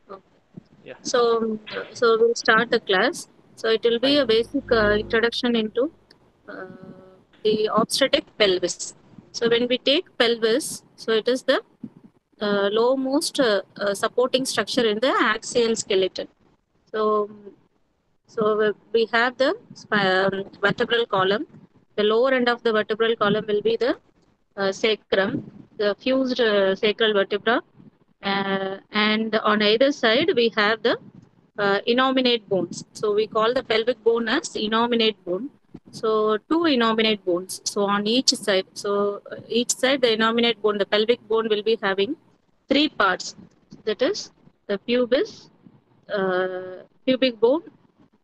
Okay. Yeah. So we'll start the class. So it will be Fine. a basic introduction into uh, the obstetric pelvis. So when we take pelvis, so it is the lowermost supporting structure in the axial skeleton. So we have the vertebral column. The lower end of the vertebral column will be the sacrum, the fused sacral vertebra, and on either side we have the innominate bones. So we call the pelvic bone as innominate bone. So two innominate bones. So on each side. So each side the innominate bone, the pelvic bone will be having three parts. That is the pubic bone,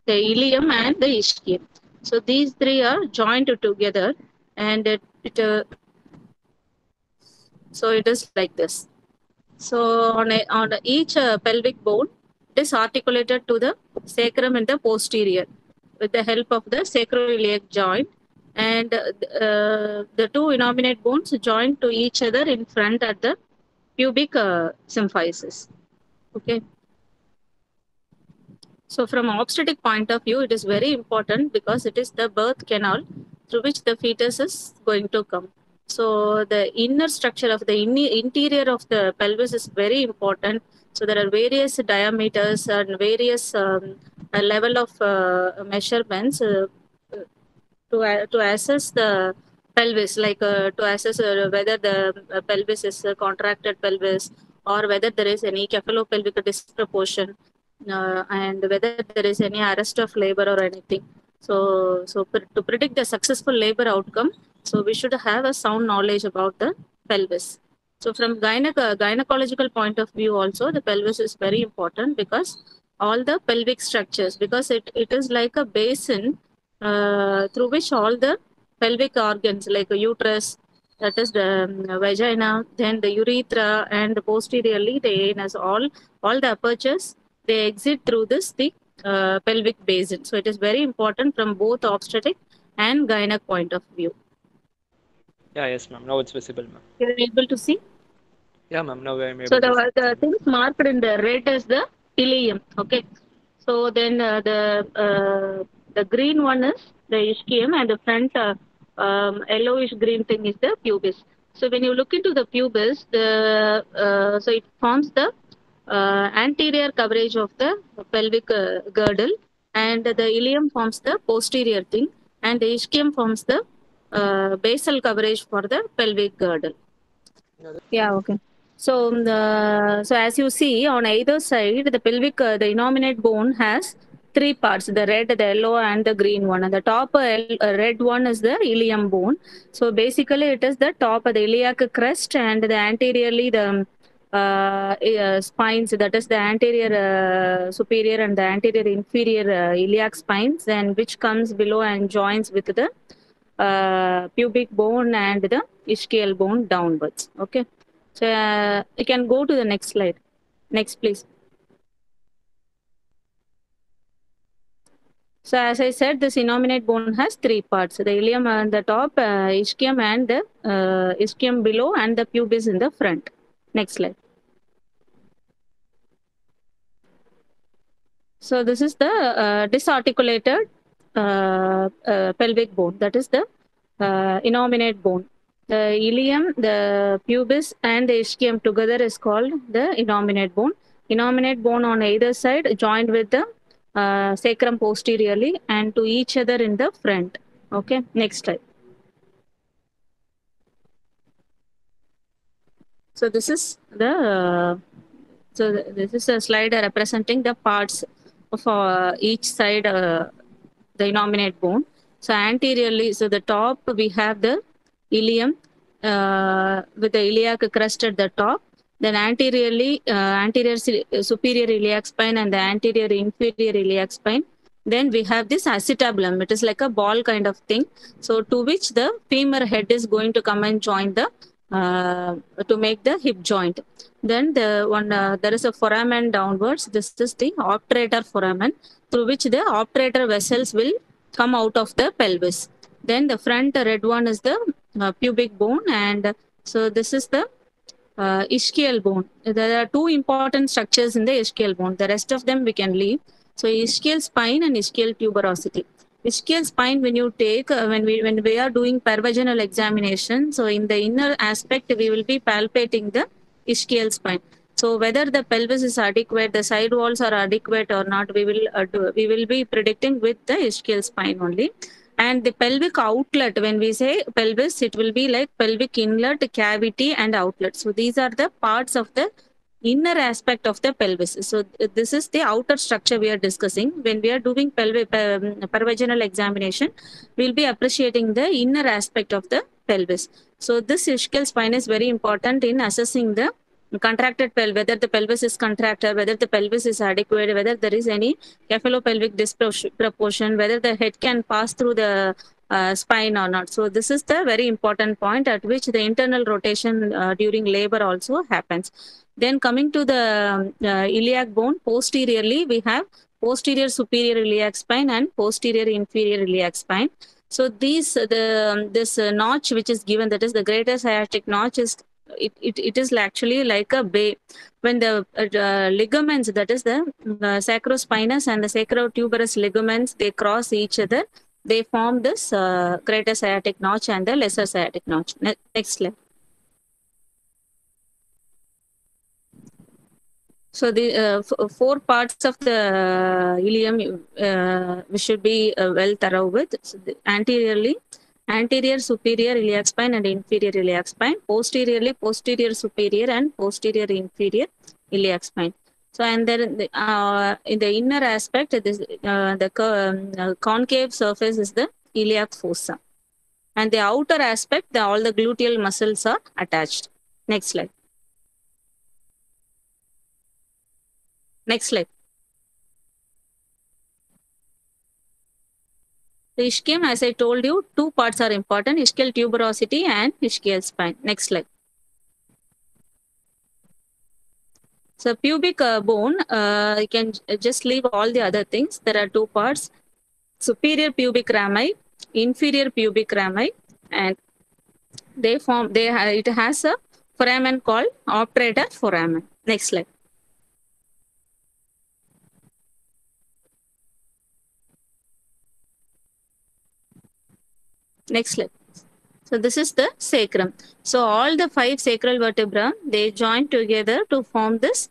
the ilium, and the ischium. So these three are joined together, and so it is like this. So on each pelvic bone, it is articulated to the sacrum in the posterior with the help of the sacroiliac joint, and the two innominate bones join to each other in front at the pubic symphysis. Okay. So from obstetric point of view, it is very important because it is the birth canal through which the fetus is going to come. So the inner structure of the interior of the pelvis is very important. So there are various diameters and various level of measurements to assess the pelvis, like to assess whether the pelvis is a contracted pelvis or whether there is any cephalopelvic disproportion, and whether there is any arrest of labor or anything. To predict the successful labor outcome, so we should have a sound knowledge about the pelvis. So from gynecological point of view also, the pelvis is very important because all the pelvic structures, because it is like a basin through which all the pelvic organs like the uterus, that is the vagina, then the urethra, and posteriorly the anus, all the apertures, they exit through this the pelvic basin. So it is very important from both obstetric and gynec point of view. Yeah, yes, ma'am. Now it's visible, ma'am. You're able to see. Yeah, ma'am. Now I'm So able to see. the things marked in the red is the ileum. Okay. So then the green one is the ischium, and the front yellowish green thing is the pubis. So when you look into the pubis, the so it forms the anterior coverage of the pelvic girdle, and the ilium forms the posterior thing, and the ischium forms the basal coverage for the pelvic girdle. Yeah, okay. So as you see on either side, the pelvic, the innominate bone has three parts: the red, the yellow, and the green one. And the top red one is the ilium bone. So basically, it is the top of the iliac crest, and the anteriorly the spines. That is the anterior superior and the anterior inferior iliac spines, and which comes below and joins with the pubic bone and the ischial bone downwards. Okay. So you can go to the next slide. Next, please. So as I said, this innominate bone has three parts: the ilium on the top, ischium and the ischium below, and the pubis in the front. Next slide. So this is the disarticulated pelvic bone. That is the innominate bone. The ilium, the pubis, and the ischium together is called the innominate bone. Innominate bone on either side joined with the sacrum posteriorly and to each other in the front. Okay, next slide. So this is the this is a slide representing the parts of each side, the innominate bone. So anteriorly, so the top we have the ilium with the iliac crest at the top. Then anteriorly, superior iliac spine and the anterior inferior iliac spine. Then we have this acetabulum. It is like a ball kind of thing. So to which the femur head is going to come and join the to make the hip joint. Then the one there is a foramen downwards. This is the obturator foramen through which the obturator vessels will come out of the pelvis. Then the front red one is the pubic bone, and so this is the ischial bone. There are two important structures in the ischial bone. The rest of them we can leave. So ischial spine and ischial tuberosity. Ischial spine, when you take when we are doing pervaginal examination, so in the inner aspect we will be palpating the ischial spine. So whether the pelvis is adequate, the side walls are adequate or not, we will be predicting with the ischial spine only. And the pelvic outlet, when we say pelvis, it will be like pelvic inlet, cavity, and outlet. So these are the parts of the inner aspect of the pelvis. So this is the outer structure we are discussing. When we are doing pervaginal examination, we'll be appreciating the inner aspect of the pelvis. So this ischial spine is very important in assessing the contracted pelvis, whether the pelvis is contracted, whether the pelvis is adequate, whether there is any cephalopelvic disproportion, whether the head can pass through the spine or not. So this is the very important point at which the internal rotation during labor also happens. Then coming to the iliac bone, posteriorly we have posterior superior iliac spine and posterior inferior iliac spine. So this notch which is given, that is the greater sciatic notch, is it is actually like a bay. When the ligaments, that is the sacrospinous and the sacrotuberous ligaments, they cross each other, they form this greater sciatic notch and the lesser sciatic notch. Next slide. So the four parts of the ilium we should be well thorough with. So anteriorly, anterior superior iliac spine and inferior iliac spine. Posteriorly, posterior superior and posterior inferior iliac spine. So and then in the inner aspect, the concave surface is the iliac fossa, and the outer aspect, all the gluteal muscles are attached. Next slide. Next slide. The ischium, as I told you, two parts are important: ischial tuberosity and ischial spine. Next slide. So pubic bone, you can just leave all the other things. There are two parts: superior pubic rami, inferior pubic rami, and it has a foramen called obturator foramen. Next slide. Next slide. So this is the sacrum. So all the five sacral vertebrae, they join together to form this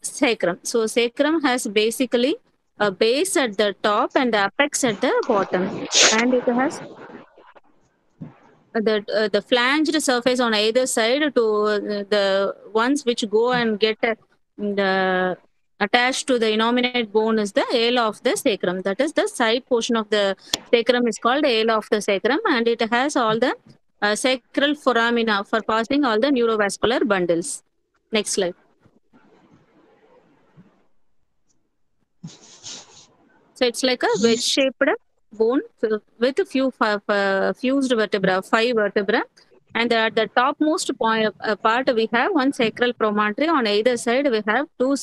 sacrum. So sacrum has basically a base at the top and the apex at the bottom, and it has the flanged surface on either side to the ones which go and get the attached to the innominate bone is the ala of the sacrum. That is the side portion of the sacrum is called ala of the sacrum, and it has all the sacral foramina for passing all the neurovascular bundles. Next slide. So it's like a wedge-shaped bone with a few fused vertebra, 5 vertebra. And at the topmost part, we have one sacral promontory. On either side, we have two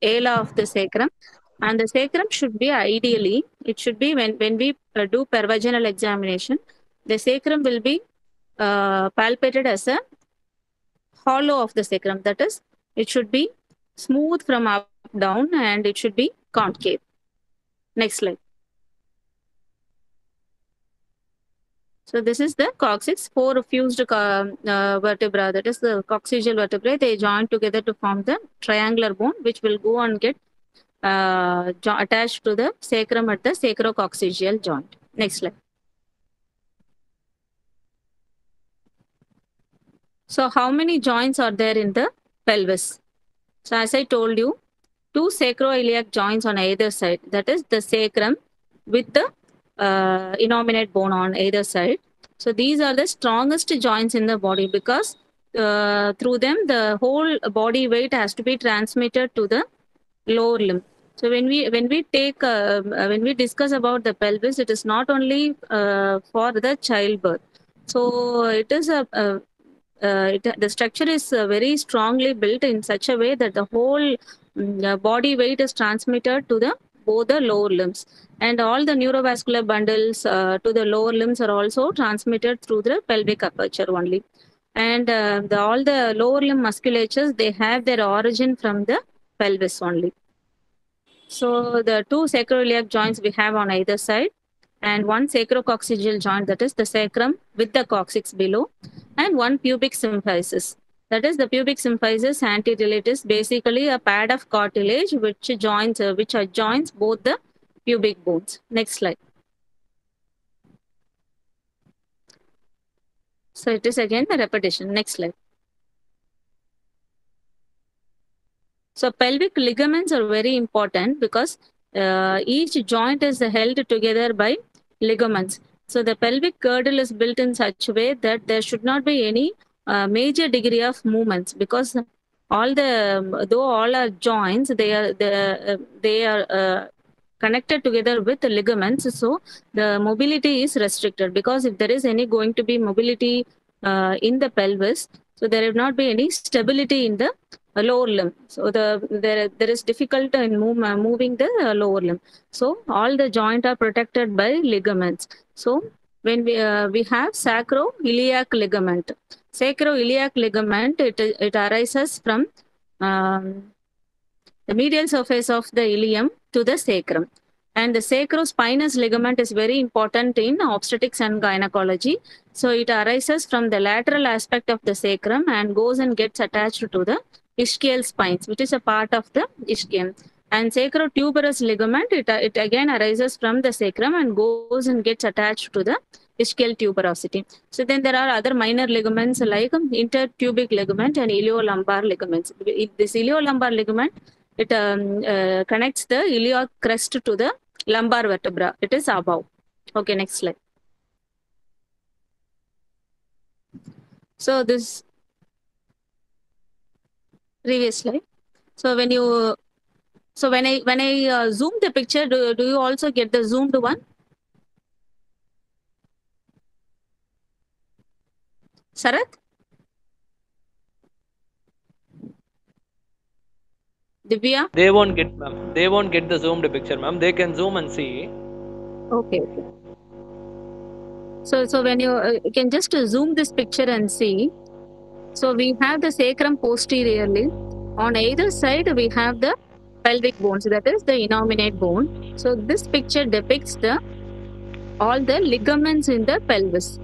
ala of the sacrum. And the sacrum should be ideally, it should be when we do pervaginal examination, the sacrum will be palpated as a hollow of the sacrum. That is, it should be smooth from up down and it should be concave. Next slide. So this is the coccyx, 4 fused vertebra, that is the coccygeal vertebrae. They join together to form the triangular bone, which will go and get attached to the sacrum at the sacrococcygeal joint. Next slide. So how many joints are there in the pelvis? So as I told you, 2 sacroiliac joints on either side. That is the sacrum with the innominate bone on either side. So these are the strongest joints in the body because through them the whole body weight has to be transmitted to the lower limb. So when we discuss about the pelvis, it is not only for the childbirth. So it is the structure is very strongly built in such a way that the whole body weight is transmitted to both the lower limbs, and all the neurovascular bundles to the lower limbs are also transmitted through the pelvic aperture only. And all the lower limb musculatures, they have their origin from the pelvis only. So the two sacroiliac joints we have on either side, and one sacrococcygeal joint, that is the sacrum with the coccyx below, and one pubic symphysis. That is the pubic symphysis anterior. It is basically a pad of cartilage which adjoins both the pubic bones. Next slide. So it is again a repetition. Next slide. So pelvic ligaments are very important because each joint is held together by ligaments. So the pelvic girdle is built in such a way that there should not be any major degree of movements, because though all are joints, they are connected together with the ligaments. So the mobility is restricted, because if there is any going to be mobility in the pelvis, so there will not be any stability in the lower limb. So there is difficult in moving the lower limb. So all the joint are protected by ligaments. So when we have sacroiliac ligament. Sacroiliac ligament, it arises from the medial surface of the ilium to the sacrum. And the sacrospinous ligament is very important in obstetrics and gynecology. So it arises from the lateral aspect of the sacrum and goes and gets attached to the ischial spines, which is a part of the ischium. And sacrotuberous ligament, it again arises from the sacrum and goes and gets attached to the ischial tuberosity. So then there are other minor ligaments like intertubic ligament and iliolumbar ligaments. This iliolumbar ligament, it connects the iliac crest to the lumbar vertebra. It is above. Okay, next slide. So this previous slide. So when I zoom the picture, do you also get the zoomed one? Sarath? Divya? They won't get, ma'am. They won't get the zoomed picture, ma'am. They can zoom and see. Okay. So when you can just zoom this picture and see. So we have the sacrum posteriorly. On either side, we have the pelvic bones, that is the innominate bone. So this picture depicts all the ligaments in the pelvis.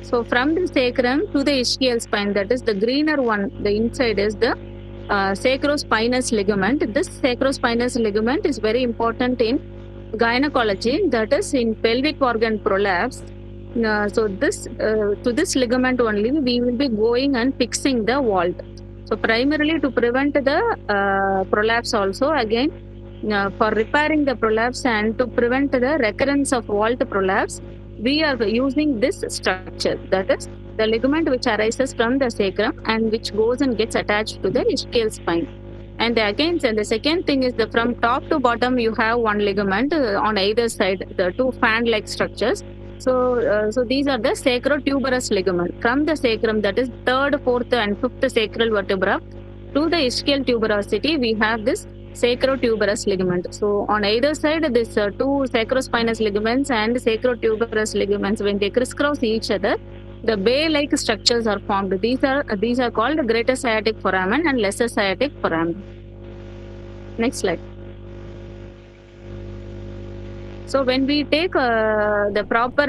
So from the sacrum to the ischial spine, that is the greener one, the inside is the sacrospinous ligament. This sacrospinous ligament is very important in gynecology, that is in pelvic organ prolapse. So to this ligament only we will be going and fixing the vault. So primarily to prevent the prolapse also, again for repairing the prolapse and to prevent the recurrence of vault prolapse, we are using this structure, that is the ligament which arises from the sacrum and which goes and gets attached to the ischial spine. And again, the second thing is from top to bottom you have one ligament on either side, the two fan-like structures. So these are the sacrotuberous ligament. From the sacrum, that is third, fourth, and fifth sacral vertebra, to the ischial tuberosity, we have this sacrotuberous ligament. So on either side, this two sacrospinous ligaments and sacrotuberous ligaments, when they crisscross each other, the bay-like structures are formed. These are called greater sciatic foramen and lesser sciatic foramen. Next slide. So when we take the proper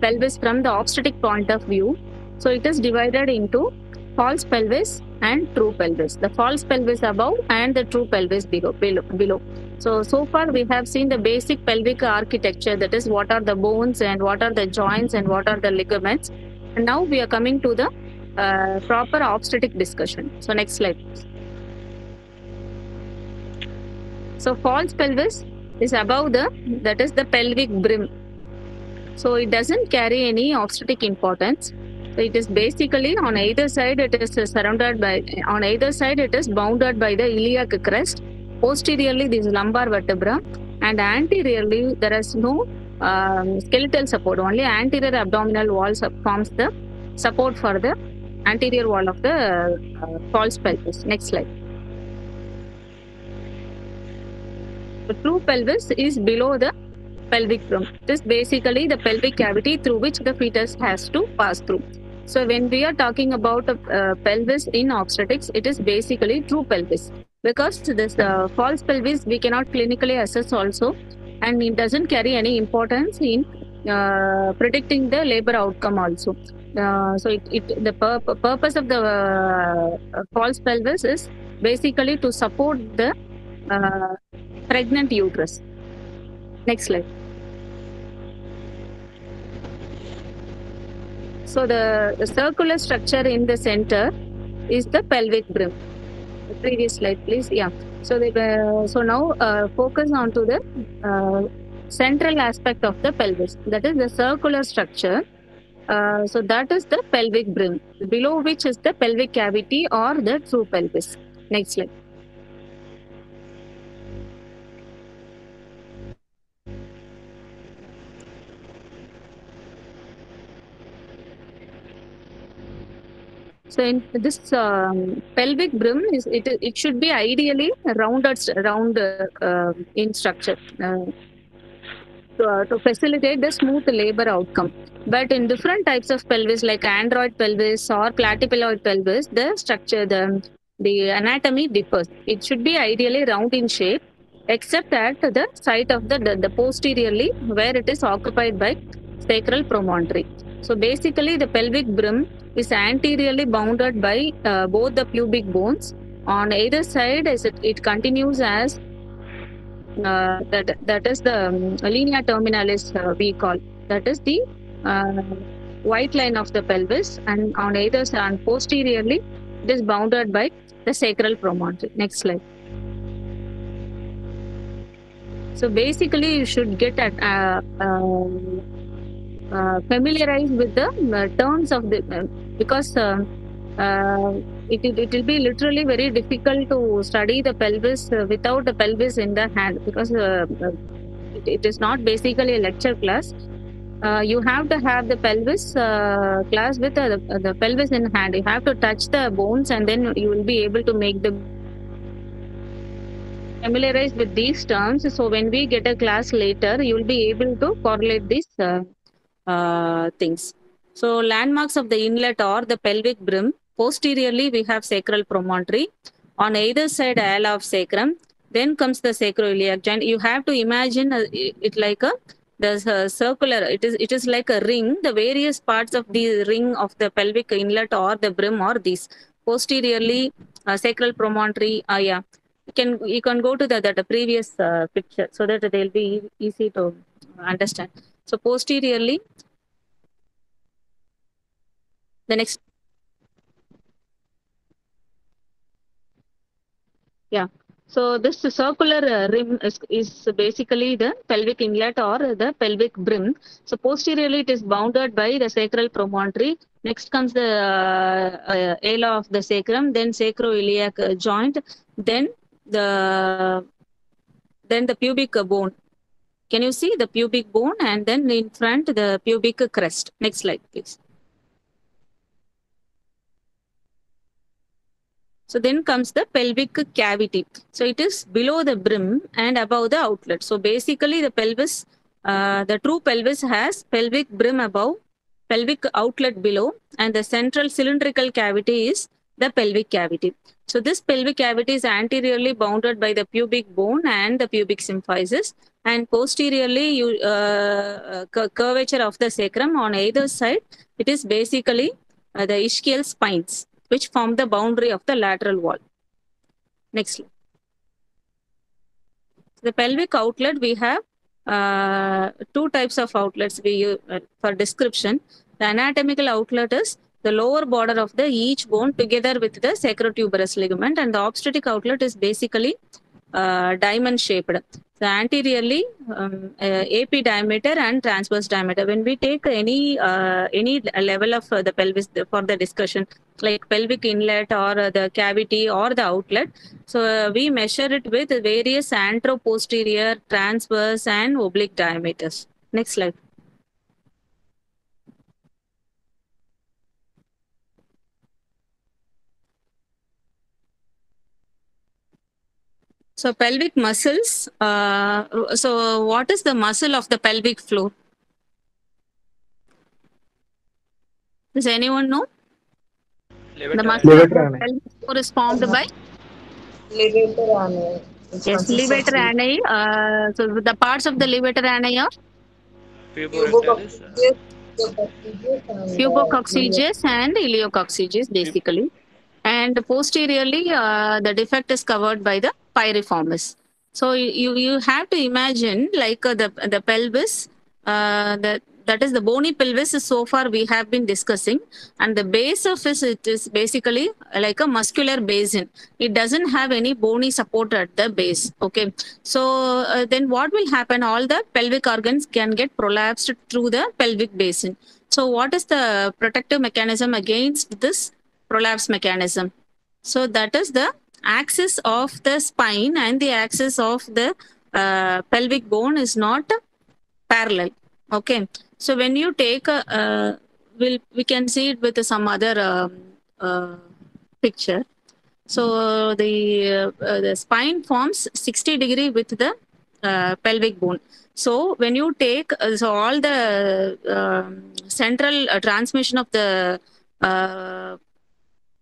pelvis from the obstetric point of view, so it is divided into false pelvis and true pelvis. The false pelvis above and the true pelvis below. So far we have seen the basic pelvic architecture, that is what are the bones and what are the joints and what are the ligaments. And now we are coming to the proper obstetric discussion. So next slide. So false pelvis is above that is the pelvic brim. So it doesn't carry any obstetric importance. So it is basically on either side it is bounded by the iliac crest. Posteriorly this lumbar vertebra, and anteriorly there is no skeletal support. Only anterior abdominal wall forms the support for the anterior wall of the false pelvis. Next slide. The true pelvis is below the pelvic brim. It is basically the pelvic cavity through which the fetus has to pass through. So when we are talking about pelvis in obstetrics, it is basically true pelvis, because this false pelvis we cannot clinically assess also, and it doesn't carry any importance in predicting the labor outcome also. The purpose of the false pelvis is basically to support the uh, pregnant uterus. Next slide. So the circular structure in the center is the pelvic brim. The previous slide, please. Yeah. So now focus on to the central aspect of the pelvis. That is the circular structure. So that is the pelvic brim, below which is the pelvic cavity or the true pelvis. Next slide. So in this pelvic brim it should be ideally round in structure to facilitate the smooth labor outcome. But in different types of pelvis like android pelvis or platypelloid pelvis, the structure the anatomy differs. It should be ideally round in shape, except at the site of the posteriorly where it is occupied by sacral promontory. So basically, the pelvic brim is anteriorly bounded by both the pubic bones. On either side, as it continues as that is the linea terminalis we call. That is the uh, white line of the pelvis, and on either side, and posteriorly, it is bounded by the sacral promontory. Next slide. So basically, you should get at familiarized with the terms of the because it will be literally very difficult to study the pelvis without the pelvis in the hand, because it is not basically a lecture class. You have to have the pelvis class with the pelvis in hand. You have to touch the bones, and then you will be able to make the familiarize with these terms. So when we get a class later, you will be able to correlate these things. So landmarks of the inlet or the pelvic brim. Posteriorly, we have sacral promontory. On either side, ala of sacrum. Then comes the sacroiliac joint. You have to imagine it like a circular. It is like a ring. The various parts of the ring of the pelvic inlet or the brim are these. Posteriorly, sacral promontory. Yeah, you can go to the previous picture so that they'll be easy to understand. So posteriorly, the next, yeah. So this circular rim is basically the pelvic inlet or the pelvic brim. So posteriorly, it is bounded by the sacral promontory. Next comes the ala of the sacrum, then sacroiliac joint, then the the pubic bone. Can you see the pubic bone, and then in front the pubic crest? Next slide, please. So then comes the pelvic cavity. So it is below the brim and above the outlet. So basically the pelvis, the true pelvis has pelvic brim above, pelvic outlet below, and the central cylindrical cavity is the pelvic cavity. So this pelvic cavity is anteriorly bounded by the pubic bone and the pubic symphysis, and posteriorly curvature of the sacrum on either side. It is basically the ischial spines, which form the boundary of the lateral wall. Next. The pelvic outlet, we have two types of outlets we use for description. The anatomical outlet is the lower border of the each bone together with the sacrotuberous ligament, and the obstetric outlet is basically diamond shaped. So anteriorly AP diameter and transverse diameter. When we take any level of the pelvis for the discussion, like pelvic inlet or the cavity or the outlet, so we measure it with various anteroposterior, transverse, and oblique diameters. Next slide. So pelvic muscles. So what is the muscle of the pelvic floor? Does anyone know? The Levator muscle ani. of the Levator ani. pelvis floor is formed by, Levator ani. It yes, consists of levator three. ani. So the parts of the levator ani are Puborectalis. Pubococcygeus, pubococcygeus, and pubococcygeus and iliococcygeus, basically. And posteriorly, the defect is covered by the piriformis. So you have to imagine like the pelvis, that is the bony pelvis is so far we have been discussing, and the base of it is basically like a muscular basin. It doesn't have any bony support at the base. Okay, so then what will happen? All the pelvic organs can get prolapsed through the pelvic basin. So what is the protective mechanism against this prolapse mechanism? So that is the axis of the spine and the axis of the pelvic bone is not parallel. Okay. So when you take a, we can see it with some other picture. So the spine forms 60-degree with the pelvic bone. So when you take so all the central transmission of the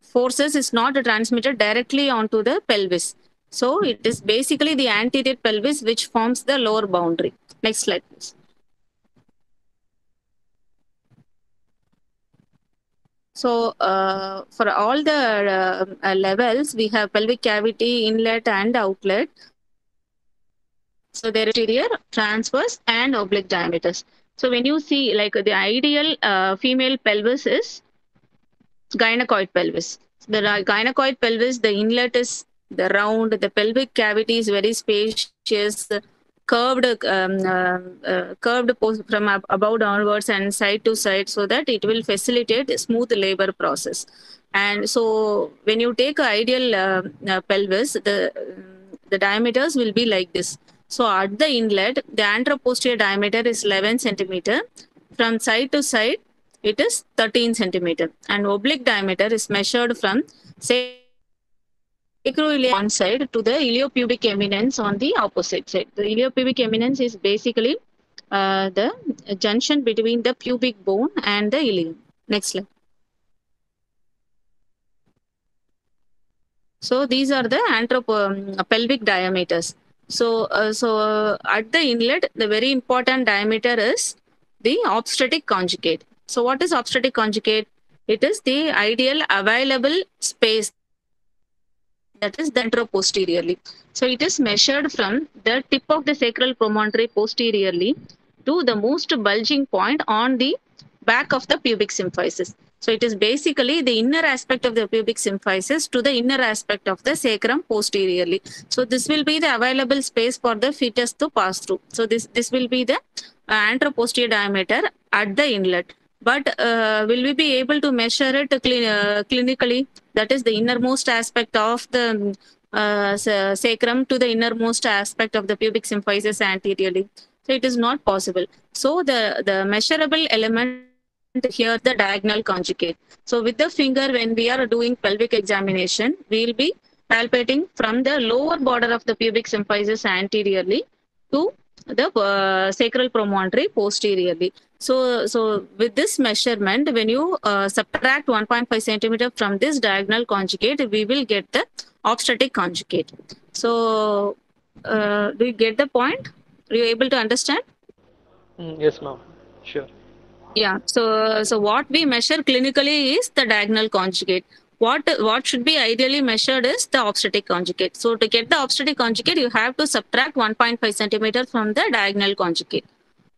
forces is not transmitted directly onto the pelvis. So it is basically the anterior pelvis which forms the lower boundary. Next slide, please. So for all the levels, we have pelvic cavity, inlet and outlet. So there is posterior, transverse and oblique diameters. So when you see like the ideal female pelvis is gynecoid pelvis. The gynecoid pelvis, the inlet is the round, the pelvic cavity is very spacious, curved from above downwards and side to side, so that it will facilitate a smooth labor process. And so when you take an ideal pelvis, the diameters will be like this. So at the inlet, the anteroposterior diameter is 11 centimeter. From side to side, it is 13 centimeter. And oblique diameter is measured from sacroiliac on side to the iliopubic eminence on the opposite side. The iliopubic eminence is basically the junction between the pubic bone and the ilium. Next slide. So these are the pelvic diameters. So at the inlet, the very important diameter is the obstetric conjugate. So what is obstetric conjugate? It is the ideal available space, that is the anteroposteriorly. So it is measured from the tip of the sacral promontory posteriorly to the most bulging point on the back of the pubic symphysis. So it is basically the inner aspect of the pubic symphysis to the inner aspect of the sacrum posteriorly. So this will be the available space for the fetus to pass through. So this will be the anteroposterior diameter at the inlet. But will we be able to measure it clinically? That is the innermost aspect of the sacrum to the innermost aspect of the pubic symphysis anteriorly. So it is not possible. So the measurable element here, the diagonal conjugate. So with the finger, when we are doing pelvic examination, we will be palpating from the lower border of the pubic symphysis anteriorly to the sacral promontory posteriorly. So with this measurement, when you subtract 1.5 centimeter from this diagonal conjugate, we will get the obstetric conjugate. So do you get the point? Are you able to understand? Yes, ma'am. Sure. Yeah. So what we measure clinically is the diagonal conjugate. What should be ideally measured is the obstetric conjugate. So to get the obstetric conjugate, you have to subtract 1.5 centimeter from the diagonal conjugate.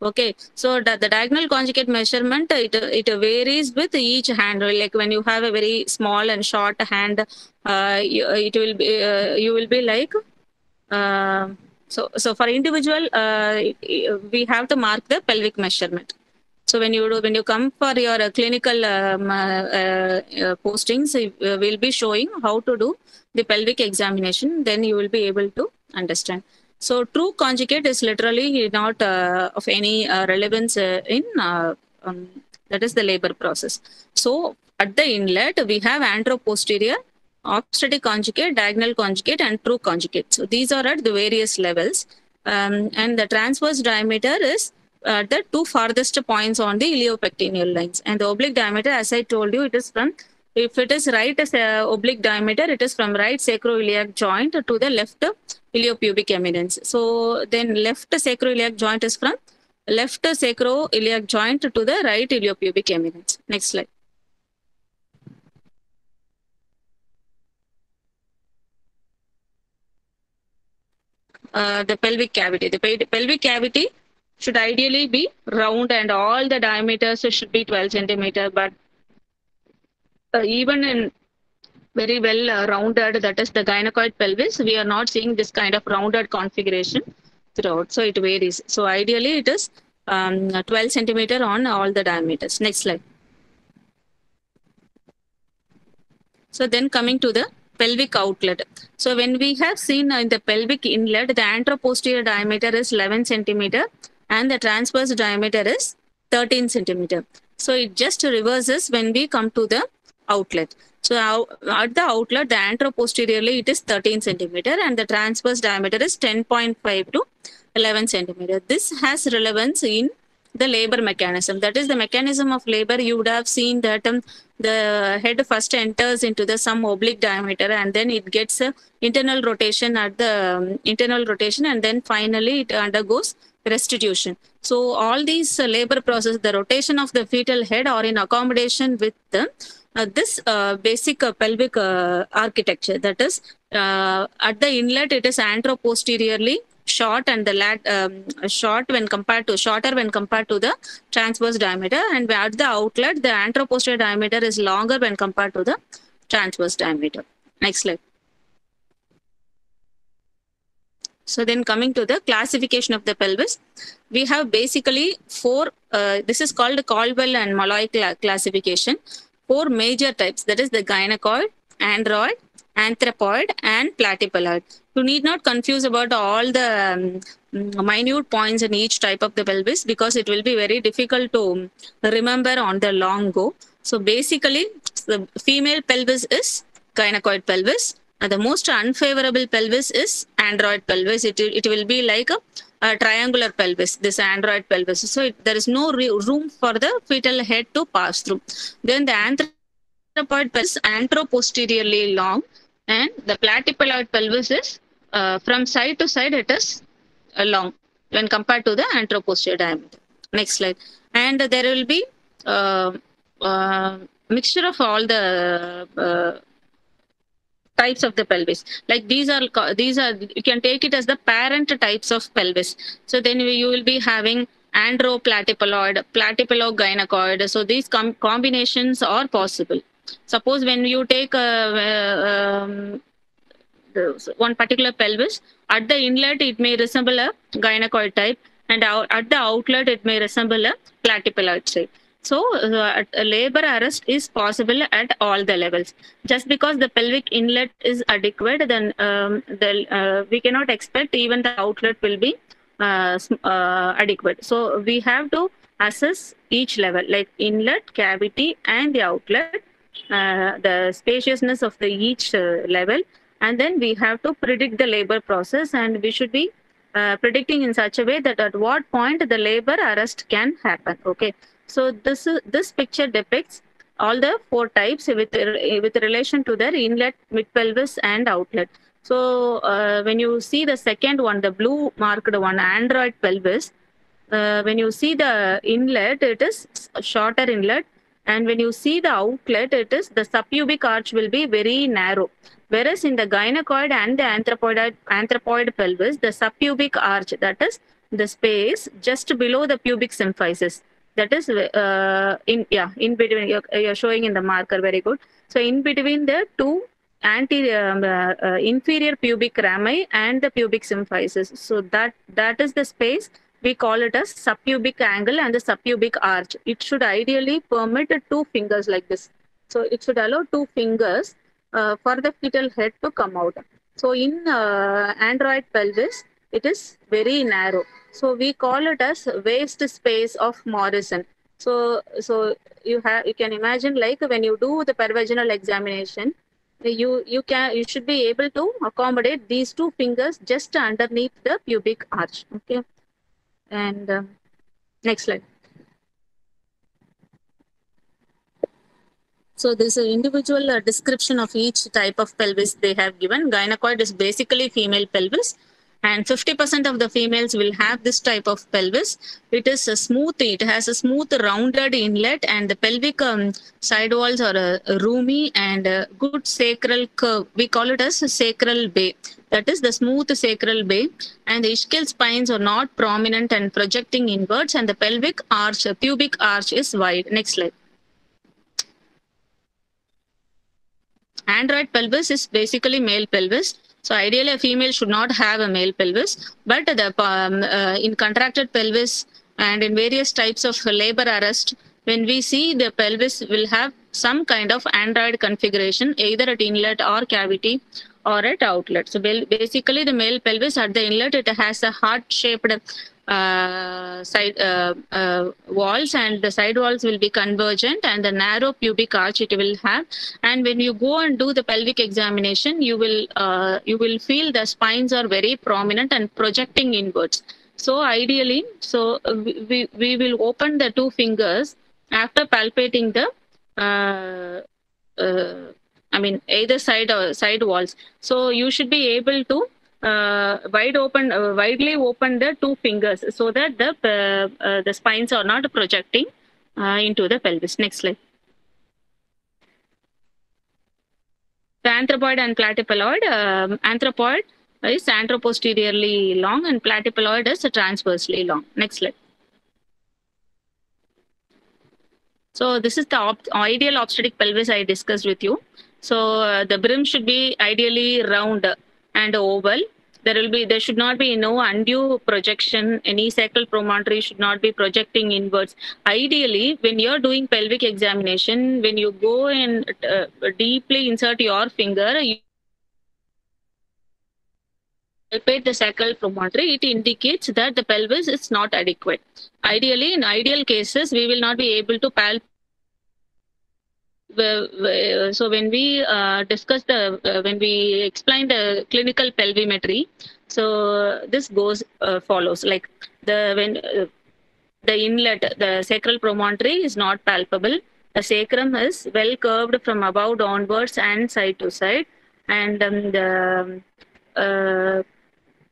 Okay. So the diagonal conjugate measurement, it varies with each hand. Like when you have a very small and short hand, it will be you will be like. So for individual, we have to mark the pelvic measurement. So when you come for your clinical postings, we'll be showing how to do the pelvic examination. Then you will be able to understand. So true conjugate is literally not of any relevance in that is the labor process. So at the inlet, we have anteroposterior, obstetric conjugate, diagonal conjugate, and true conjugate. So these are at the various levels. And the transverse diameter is the two farthest points on the iliopectineal lines. And the oblique diameter, as I told you, it is from, if it is right oblique diameter, it is from right sacroiliac joint to the left iliopubic eminence. So then left sacroiliac joint is from left sacroiliac joint to the right iliopubic eminence. Next slide. The pelvic cavity. The pelvic cavity should ideally be round and all the diameters should be 12 centimeter. But even in very well rounded, that is the gynecoid pelvis, we are not seeing this kind of rounded configuration throughout. So it varies. So ideally it is 12 centimeter on all the diameters. Next slide. So then coming to the pelvic outlet. So when we have seen in the pelvic inlet, the anteroposterior diameter is 11 centimeter and the transverse diameter is 13 centimeter. So it just reverses when we come to the outlet. So at the outlet, the anteroposteriorly it is 13 centimeter and the transverse diameter is 10.5 to 11 centimeter. This has relevance in the labor mechanism. That is the mechanism of labor. You would have seen that the head first enters into the some oblique diameter and then it gets a internal rotation at the internal rotation and then finally it undergoes restitution. So all these labor process, the rotation of the fetal head are in accommodation with the this basic pelvic architecture. That is at the inlet it is anteroposteriorly short and the shorter when compared to the transverse diameter, and at the outlet the anteroposterior diameter is longer when compared to the transverse diameter. Next slide. So then coming to the classification of the pelvis, we have basically four, this is called Caldwell and Malloy classification, four major types, that is the gynecoid, android, anthropoid and platypaloid. You need not confuse about all the minute points in each type of the pelvis because it will be very difficult to remember on the long go. So basically the female pelvis is gynecoid pelvis and the most unfavorable pelvis is android pelvis. It will be like a triangular pelvis, this android pelvis. So there is no room for the fetal head to pass through. Then the anthropoid pelvis is anteroposteriorly long and the platypaloid pelvis is from side to side it is long when compared to the anteroposterior diameter. Next slide. And there will be mixture of all the types of the pelvis. Like these are you can take it as the parent types of pelvis. So then you will be having androplatypaloid, platypalogynecoid. So these combinations are possible. Suppose when you take one particular pelvis, at the inlet it may resemble a gynecoid type and at the outlet it may resemble a platypaloid type. So labor arrest is possible at all the levels. Just because the pelvic inlet is adequate, then we cannot expect even the outlet will be adequate. So we have to assess each level, like inlet, cavity and the outlet, the spaciousness of the each level, and then we have to predict the labor process, and we should be predicting in such a way that at what point the labor arrest can happen. Okay, so this picture depicts all the four types with relation to their inlet, mid pelvis and outlet. So when you see the second one, the blue marked one, android pelvis, when you see the inlet, it is a shorter inlet, and when you see the outlet, it is the subpubic arch will be very narrow. Whereas in the gynecoid and the anthropoid pelvis, the subpubic arch, that is the space just below the pubic symphysis, that is in between, you're showing in the marker, very good. So in between the two inferior pubic rami and the pubic symphysis, so that is the space. We call it as subpubic angle and the subpubic arch. It should ideally permit 2 fingers like this. So it should allow 2 fingers for the fetal head to come out. So in android pelvis, it is very narrow. So we call it as waist space of Morrison. So you can imagine, like when you do the pervaginal examination, you should be able to accommodate these 2 fingers just underneath the pubic arch. Okay. And Next slide. So this is individual description of each type of pelvis they have given. Gynecoid is basically female pelvis, and 50% of the females will have this type of pelvis. It is a smooth, it has a smooth rounded inlet, and the pelvic side walls are roomy and good sacral curve. We call it as a sacral bay. That is the smooth sacral bay, and the ischial spines are not prominent and projecting inwards, and the pelvic arch, pubic arch is wide. Next slide. Android pelvis is basically male pelvis. So ideally, a female should not have a male pelvis, but in contracted pelvis and in various types of labor arrest, when we see the pelvis will have some kind of android configuration, either at inlet or cavity or at outlet. So basically, the male pelvis at the inlet, it has a heart-shaped side walls, and the side walls will be convergent, and the narrow pubic arch it will have. And when you go and do the pelvic examination, you will feel the spines are very prominent and projecting inwards. So ideally, we will open the two fingers after palpating the either side or side walls. So you should be able to widely open the two fingers so that the spines are not projecting into the pelvis. Next slide. The anthropoid and platypaloid. Anthropoid is anteroposteriorly long, and platypaloid is transversely long. Next slide. So this is the ideal obstetric pelvis I discussed with you. So the brim should be ideally round and oval. There should not be no undue projection. Any sacral promontory should not be projecting inwards. Ideally, when you're doing pelvic examination, when you go and deeply insert your finger, you palpate the sacral promontory, it indicates that the pelvis is not adequate. Ideally, in ideal cases, we will not be able to palpate. So when we when we explain the clinical pelvimetry, so this follows like the inlet, the sacral promontory is not palpable. The sacrum is well curved from above downwards and side to side, and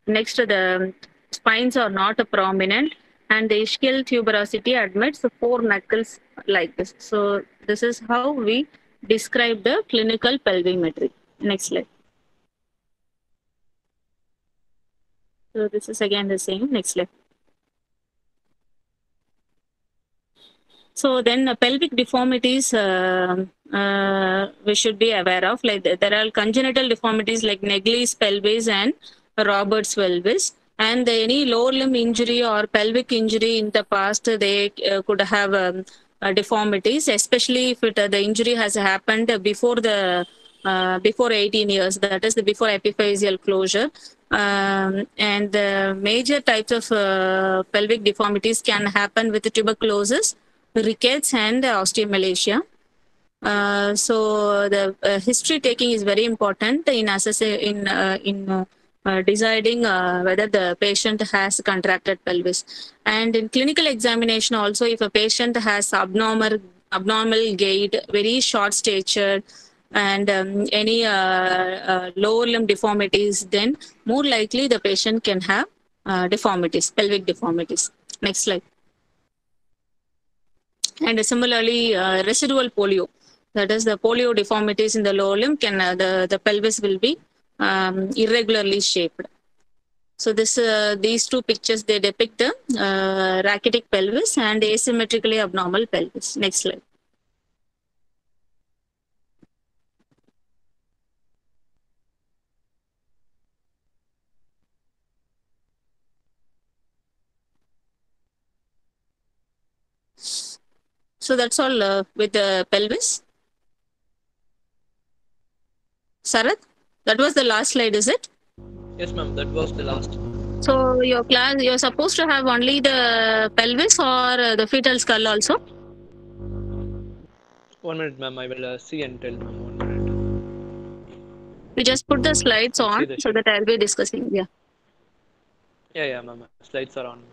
next the spines are not prominent, and the ischial tuberosity admits 4 knuckles like this. So this is how we describe the clinical pelvimetry. Next slide. So this is again the same. Next slide. So then pelvic deformities we should be aware of. Like there are congenital deformities like Naegeli's pelvis and Robert's pelvis. And any lower limb injury or pelvic injury in the past, they could have deformities, especially if the injury has happened before 18 years, that is before epiphyseal closure. And the major types of pelvic deformities can happen with tuberculosis, rickets, and osteomalacia. So the history taking is very important in deciding whether the patient has contracted pelvis. And in clinical examination also, if a patient has abnormal gait, very short stature, and any lower limb deformities, then more likely the patient can have deformities, pelvic deformities. Next slide. And similarly, residual polio, that is the polio deformities in the lower limb, the pelvis will be irregularly shaped. So these two pictures, they depict the rachitic pelvis and asymmetrically abnormal pelvis. Next slide. So that's all with the pelvis. Sarath, that was the last slide, is it? Yes, ma'am, that was the last. So your class, you're supposed to have only the pelvis or the fetal skull also? 1 minute, ma'am. I will see and tell, ma'am. 1 minute. We just put the slides on so that I'll be discussing. Yeah. Yeah, ma'am. Slides are on.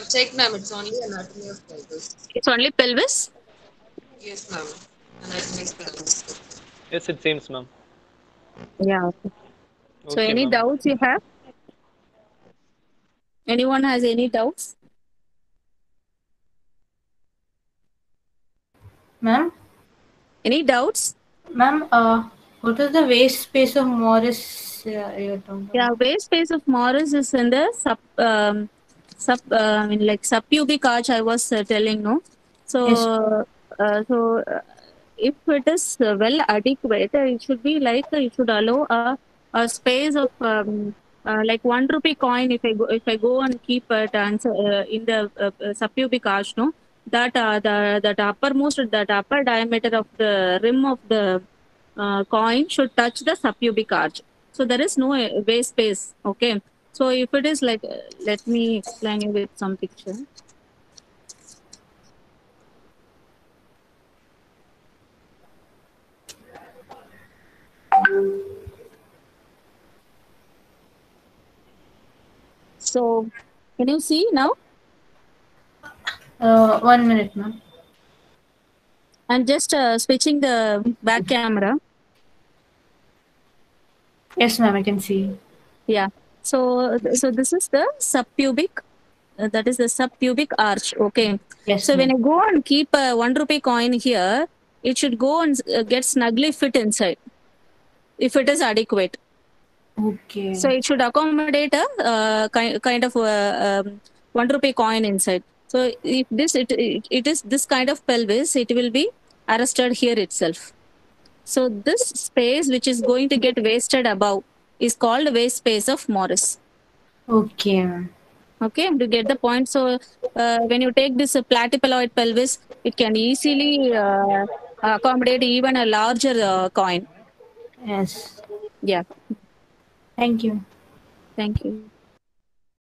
I've checked, ma'am. It's only anatomy of pelvis. It's only pelvis. Yes, ma'am. Anatomy of pelvis. Yes, it seems, ma'am. Yeah. Okay. So Okay, any ma'am. doubts you have? Anyone has any doubts? Ma'am? Any doubts? Ma'am, what is the waist space of Morris you're talking Yeah, about? waist space of Morris is in the I mean like subpubic arch. I was telling no. So Yes. If it is well adequate, it should be like it should allow a space of like 1 rupee coin. If I go and keep it and in the subpubic arch, no, that that uppermost that upper diameter of the rim of the coin should touch the subpubic arch. So there is no waist space. Okay. So if it is like, let me explain you with some picture. So can you see now? 1 minute, ma'am. I'm just switching the back camera. Yes, ma'am, I can see. Yeah. So this is the subpubic. That is the subpubic arch. Okay. Yes, So when ma'am. I go and keep a 1 rupee coin here, it should go and get snugly fit inside if it is adequate. Okay. So it should accommodate a kind of 1 rupee coin inside. So if it is this kind of pelvis, it will be arrested here itself. So this space which is going to get wasted above is called waist space of Morris. Okay, ma'am. Okay, to get the point. So when you take this platypaloid pelvis, it can easily accommodate even a larger coin. Yes. Yeah. Thank you. Thank you.